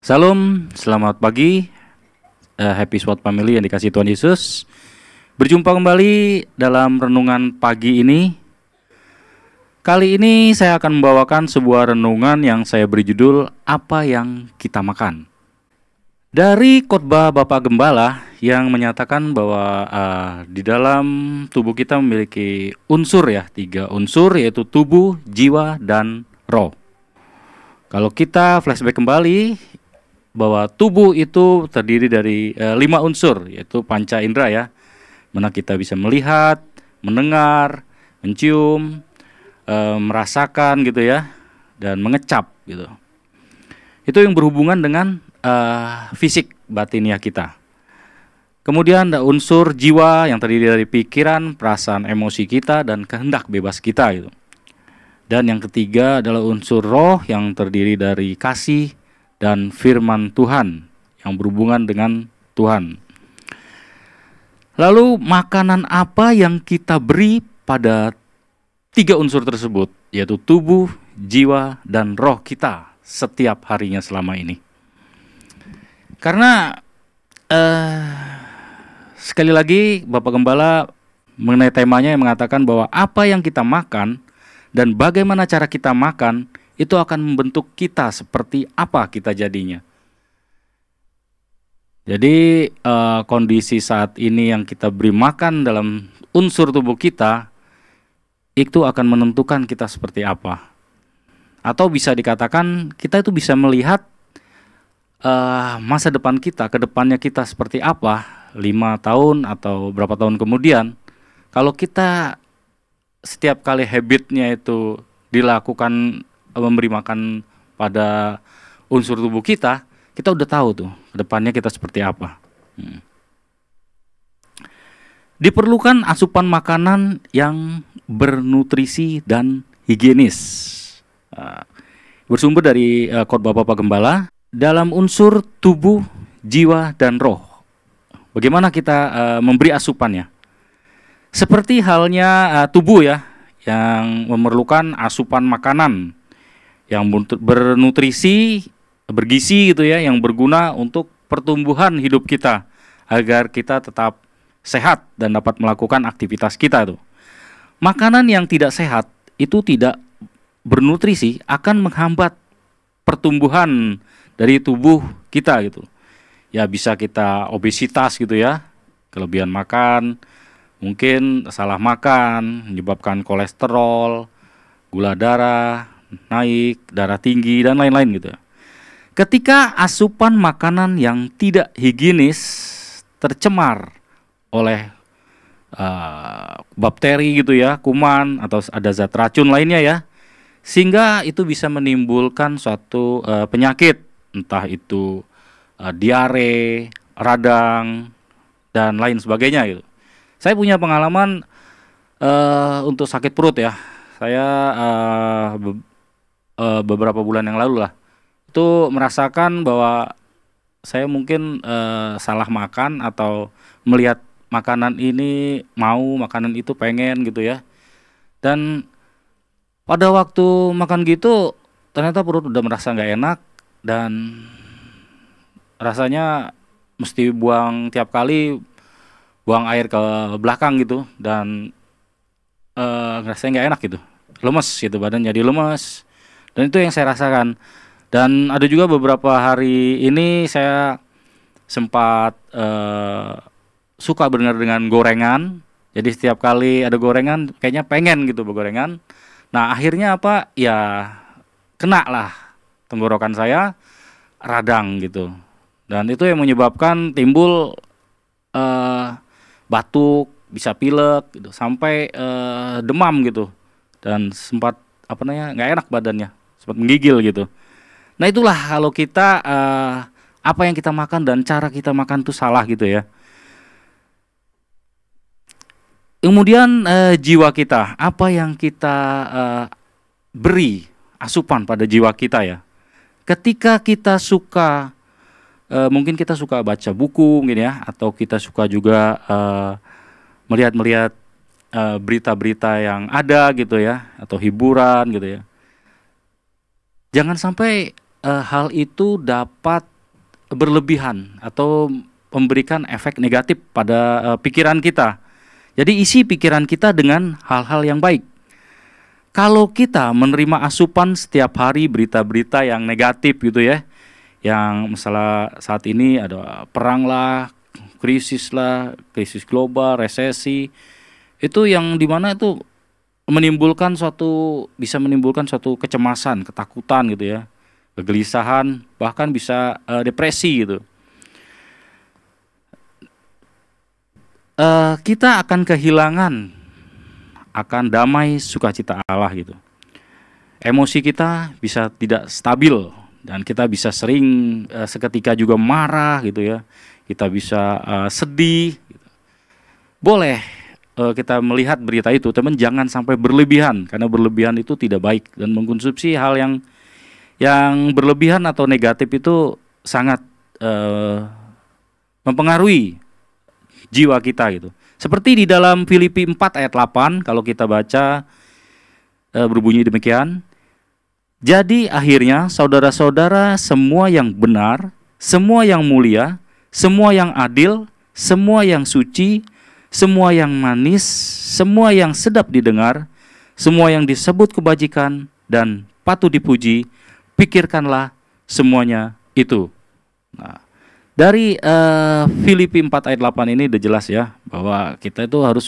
Salam, selamat pagi, happy SWAT family yang dikasih Tuhan Yesus. Berjumpa kembali dalam renungan pagi ini. Kali ini saya akan membawakan sebuah renungan yang saya beri judul Apa yang Kita Makan. Dari khotbah Bapak Gembala yang menyatakan bahwa di dalam tubuh kita memiliki unsur ya, 3 unsur, yaitu tubuh, jiwa, dan roh. Kalau kita flashback kembali, bahwa tubuh itu terdiri dari 5 unsur, yaitu panca indera ya, mana kita bisa melihat, mendengar, mencium, merasakan gitu ya, dan mengecap gitu. Itu yang berhubungan dengan fisik batiniah kita. Kemudian ada unsur jiwa yang terdiri dari pikiran, perasaan, emosi kita, dan kehendak bebas kita gitu. Dan yang ketiga adalah unsur roh yang terdiri dari kasih dan firman Tuhan yang berhubungan dengan Tuhan. Lalu makanan apa yang kita beri pada 3 unsur tersebut, yaitu tubuh, jiwa, dan roh kita setiap harinya selama ini. Karena sekali lagi Bapak Gembala mengenai temanya yang mengatakan bahwa apa yang kita makan dan bagaimana cara kita makan itu akan membentuk kita seperti apa kita jadinya. Jadi kondisi saat ini yang kita beri makan dalam unsur tubuh kita itu akan menentukan kita seperti apa. Atau bisa dikatakan kita itu bisa melihat masa depan kita, ke depannya kita seperti apa 5 tahun atau berapa tahun kemudian. Kalau kita setiap kali habitnya itu dilakukan memberi makan pada unsur tubuh kita udah tahu tuh kedepannya kita seperti apa. Diperlukan asupan makanan yang bernutrisi dan higienis. Bersumber dari khotbah Bapak Gembala dalam unsur tubuh, jiwa, dan roh. Bagaimana kita memberi asupannya? Seperti halnya tubuh ya, yang memerlukan asupan makanan yang bernutrisi, bergizi gitu ya, yang berguna untuk pertumbuhan hidup kita agar kita tetap sehat dan dapat melakukan aktivitas kita tuh. Makanan yang tidak sehat itu tidak bernutrisi akan menghambat pertumbuhan dari tubuh kita gitu. Ya bisa kita obesitas gitu ya, kelebihan makan, mungkin salah makan menyebabkan kolesterol, gula darah naik, darah tinggi, dan lain-lain gitu. Ketika asupan makanan yang tidak higienis tercemar oleh bakteri gitu ya, kuman atau ada zat racun lainnya ya, sehingga itu bisa menimbulkan suatu penyakit, entah itu diare, radang, dan lain sebagainya gitu. Saya punya pengalaman untuk sakit perut ya. Saya beberapa bulan yang lalu lah itu merasakan bahwa saya mungkin salah makan atau melihat makanan ini makanan itu pengen gitu ya, dan pada waktu makan gitu ternyata perut udah merasa nggak enak dan rasanya mesti tiap kali buang air ke belakang gitu, dan rasanya nggak enak gitu, lemes gitu, badan jadi lemes. Dan itu yang saya rasakan. Dan ada juga beberapa hari ini saya sempat suka benar dengan gorengan. Jadi setiap kali ada gorengan kayaknya pengen gitu bergorengan. Nah akhirnya apa ya, kena lah tenggorokan saya, radang gitu. Dan itu yang menyebabkan timbul batuk, bisa pilek gitu, sampai demam gitu. Dan sempat nggak enak badannya, sempat menggigil gitu. Nah itulah kalau kita apa yang kita makan dan cara kita makan itu salah gitu ya. Kemudian jiwa kita, apa yang kita beri asupan pada jiwa kita ya. Ketika kita suka mungkin kita suka baca buku mungkin ya, atau kita suka juga melihat berita-berita yang ada gitu ya, atau hiburan gitu ya. Jangan sampai hal itu dapat berlebihan atau memberikan efek negatif pada pikiran kita. Jadi isi pikiran kita dengan hal-hal yang baik. Kalau kita menerima asupan setiap hari berita-berita yang negatif gitu ya, yang misalnya saat ini ada perang lah, krisis global, resesi, itu yang dimana itu bisa menimbulkan suatu kecemasan, ketakutan gitu ya, kegelisahan, bahkan bisa depresi gitu. Kita akan kehilangan akan damai sukacita Allah gitu. Emosi kita bisa tidak stabil dan kita bisa sering seketika juga marah gitu ya. Kita bisa sedih gitu. Boleh kita melihat berita itu, teman, jangan sampai berlebihan, karena berlebihan itu tidak baik, dan mengkonsumsi hal yang berlebihan atau negatif itu sangat mempengaruhi jiwa kita gitu. Seperti di dalam Filipi 4 ayat 8 kalau kita baca berbunyi demikian. Jadi akhirnya saudara-saudara, semua yang benar, semua yang mulia, semua yang adil, semua yang suci, semua yang manis, semua yang sedap didengar, semua yang disebut kebajikan dan patut dipuji, pikirkanlah semuanya itu. Nah, dari Filipi 4 ayat 8 ini udah jelas ya, bahwa kita itu harus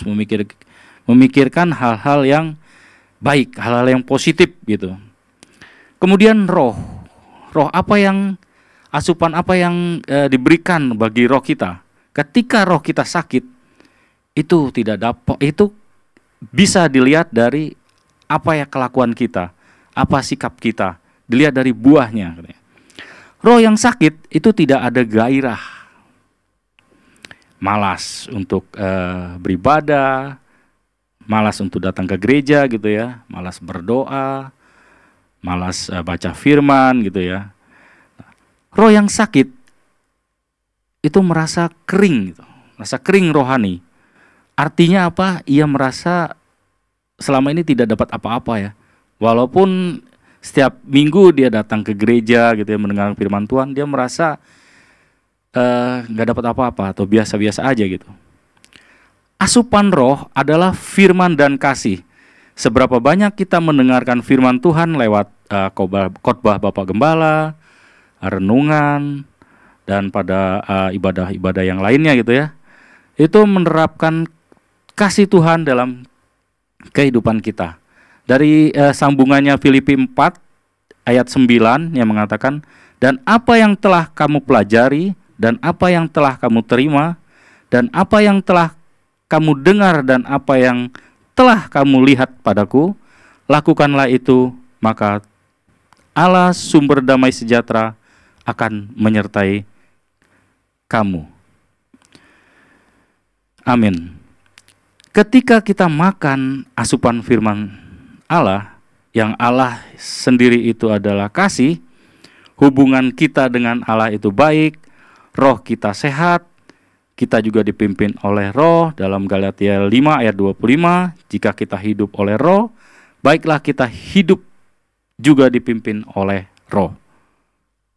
memikirkan hal-hal yang baik, hal-hal yang positif gitu. Kemudian roh apa yang, asupan apa yang diberikan bagi roh kita. Ketika roh kita sakit, itu tidak dapat, itu bisa dilihat dari apa ya kelakuan kita, apa sikap kita, dilihat dari buahnya. Roh yang sakit itu tidak ada gairah, malas untuk beribadah, malas untuk datang ke gereja gitu ya, malas berdoa, malas baca firman gitu ya. Roh yang sakit itu merasa kering gitu, merasa kering rohani. Artinya apa? Ia merasa selama ini tidak dapat apa-apa ya. Walaupun setiap minggu dia datang ke gereja gitu ya, mendengar firman Tuhan, dia merasa nggak dapat apa-apa atau biasa-biasa aja gitu. Asupan roh adalah firman dan kasih. Seberapa banyak kita mendengarkan firman Tuhan lewat khotbah Bapak Gembala, renungan, dan pada ibadah-ibadah yang lainnya gitu ya, itu menerapkan kasih Tuhan dalam kehidupan kita. Dari sambungannya Filipi 4 ayat 9 yang mengatakan, dan apa yang telah kamu pelajari, dan apa yang telah kamu terima, dan apa yang telah kamu dengar, dan apa yang telah kamu lihat padaku, lakukanlah itu, maka Allah sumber damai sejahtera akan menyertai kamu. Amin. Ketika kita makan asupan firman Allah, yang Allah sendiri itu adalah kasih, hubungan kita dengan Allah itu baik, roh kita sehat, kita juga dipimpin oleh roh. Dalam Galatia 5 ayat 25, jika kita hidup oleh roh, baiklah kita hidup juga dipimpin oleh roh.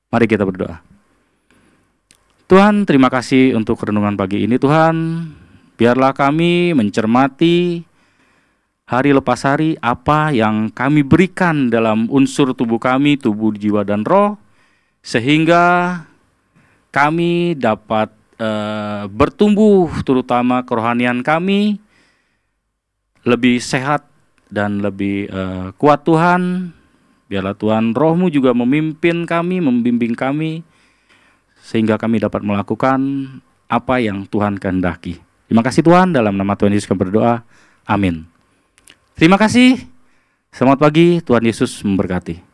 Mari kita berdoa. Tuhan, terima kasih untuk renungan pagi ini Tuhan. Biarlah kami mencermati hari lepas hari apa yang kami berikan dalam unsur tubuh kami, tubuh, jiwa, dan roh, sehingga kami dapat bertumbuh, terutama kerohanian kami lebih sehat dan lebih kuat Tuhan. Biarlah Tuhan roh-Mu juga memimpin kami, membimbing kami, sehingga kami dapat melakukan apa yang Tuhan kehendaki. Terima kasih Tuhan, dalam nama Tuhan Yesus kami berdoa, amin. Terima kasih, selamat pagi, Tuhan Yesus memberkati.